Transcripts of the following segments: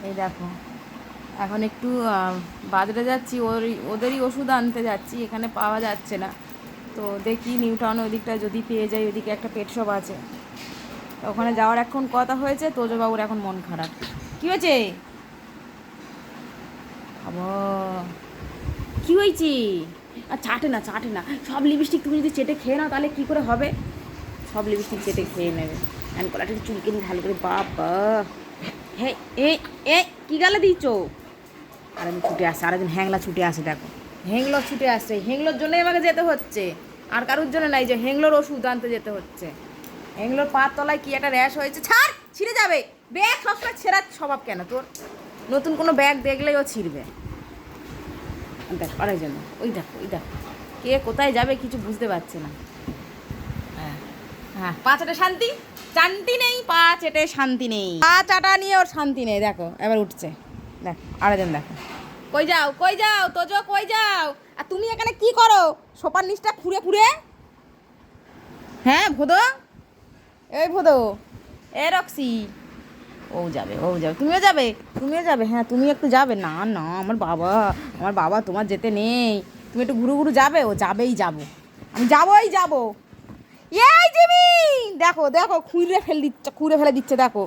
এই দেখো, এখন একটু বাজারে যাচ্ছি, ওদেরই ওষুধ আনতে যাচ্ছি, এখানে পাওয়া যাচ্ছে না। তো দেখি নিউ টাউনে ওদিকটা যদি পেয়ে যাই, ওদিকে একটা পেট শপ আছে, ওখানে যাওয়ার এখন কথা হয়েছে। তোজবাবুর এখন মন খারাপ। কী হয়েছে? বাবা, কী হয়েছে? আর চাটে না, চাটে না। সব লিপস্টিক তুমি যদি চেটে খেয়ে নাও তাহলে কী করে হবে? সব লিপস্টিক চেটে খেয়ে নেবে। অ্যান্ড কলাটা চুলকে নিয়ে ভালো করে, বাবা। হে এ এ কী গালে দিচ্ছ? আরেকদিন ছুটে আসছে, আরেকদিন হ্যাংলা ছুটে আসে, দেখো হেংলো ছুটে আসছে। হেংলোর জন্যই আমাকে যেতে হচ্ছে, আর কারোর জন্য নাই যে হেংলোর ওষুধ আনতে যেতে হচ্ছে। হেংলোর পার তলায় কি একটা র্যাশ হয়েছে। ছাড়, ছিঁড়ে যাবে। ব্যাগ সবসময় ছেঁড়ার স্বভাব কেন তোর? নতুন কোনো ব্যাগ দেখলেই ও ছিঁড়বে। দেখ আরেকজন, ওই দেখো, ওই দেখো, কে কোথায় যাবে কিছু বুঝতে পারছে না। হ্যাঁ হ্যাঁ, পা চাটে শান্তি, শান্তি নেই, পা চেটে শান্তি নেই, পা চাটা নিয়ে ওর শান্তি নেই। দেখো এবার উঠছে, দেখো আরেকজন, দেখো। কই যাও, কই যাও তোজো, কই যাও? আর তুমি এখানে কি করো সোপার নিচটা খুঁড়ে খুঁড়ে? হ্যাঁ ভোদো, এই ভোদো, এ রক্সি, ও যাবে, ও যাবে, তুমিও যাবে, তুমিও যাবে। হ্যাঁ তুমি একটু যাবে। না না, আমার বাবা, আমার বাবা, তোমার যেতে নেই। তুমি একটু ঘুরু ঘুরু যাবে। ও যাবেই, যাবো আমি, যাবোই যাবো। এই জিমি, দেখো দেখো, খুঁড়ে ফেলে দিচ্ছে, খুঁড়ে ফেলে দিচ্ছে, দেখো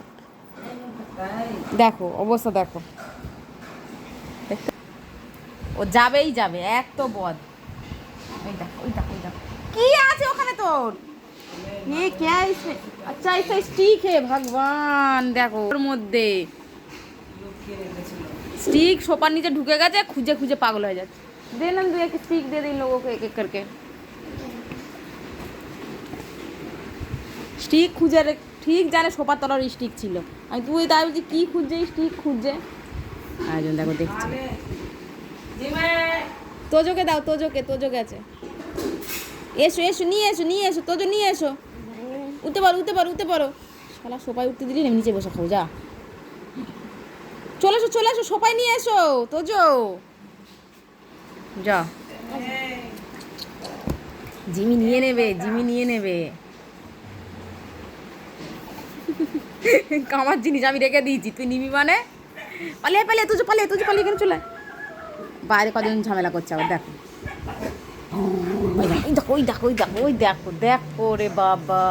দেখো অবস্থা, দেখো। ও যাবেই যাবে, এক তো বদ। ওই দেখো, ওই দেখো, ওই দেখো, কি আছে ওখানে তোর? ये क्या है इसमें? अच्छा ऐसा स्टिक है, भगवान। देखो ওর মধ্যে स्टिक সোপার নিচে ঢুকে গেছে, খুঁজে খুঁজে পাগল হয়ে যাচ্ছে। दे ना दो एक स्टिक, दे दे इन लोगों को एक एक करके। স্টিক খুঁজে ঠিক জানে সোপার তলার স্টিক ছিল। আমি তুই তাই বলছি কি খুঁজছে, স্টিক খুঁজছে। আরেকজন দেখো দেখছে। তোজোকে দাও, তোজোকে, তোজো গেছে। এসো এসো, নিয়ে এসো, নিয়ে এসো, তোজো নিয়ে এসো। উঠতে পারো, উঠতে পারো, উঠতে পারো। শালা সোপায় উঠতে দিলি না, নিচে বসে খাও, যা। চলে এসো, চলে এসো, সোপায় নিয়ে এসো তোজো, যা। জিমি নিয়ে নেবে, জিমি নিয়ে নেবে। আমার জিনিস আমি রেখে দিয়েছি, তুই নিবি মানে? পালিয়ে পালিয়ে, তুজো পালিয়ে, তুজো পালিয়ে, এখানে চলে। বাইরে কজন ঝামেলা করছে আবার, দেখো। ওই দেখো, ওই দেখো, ওই দেখো, ওই দেখো, দেখো রে বাবা।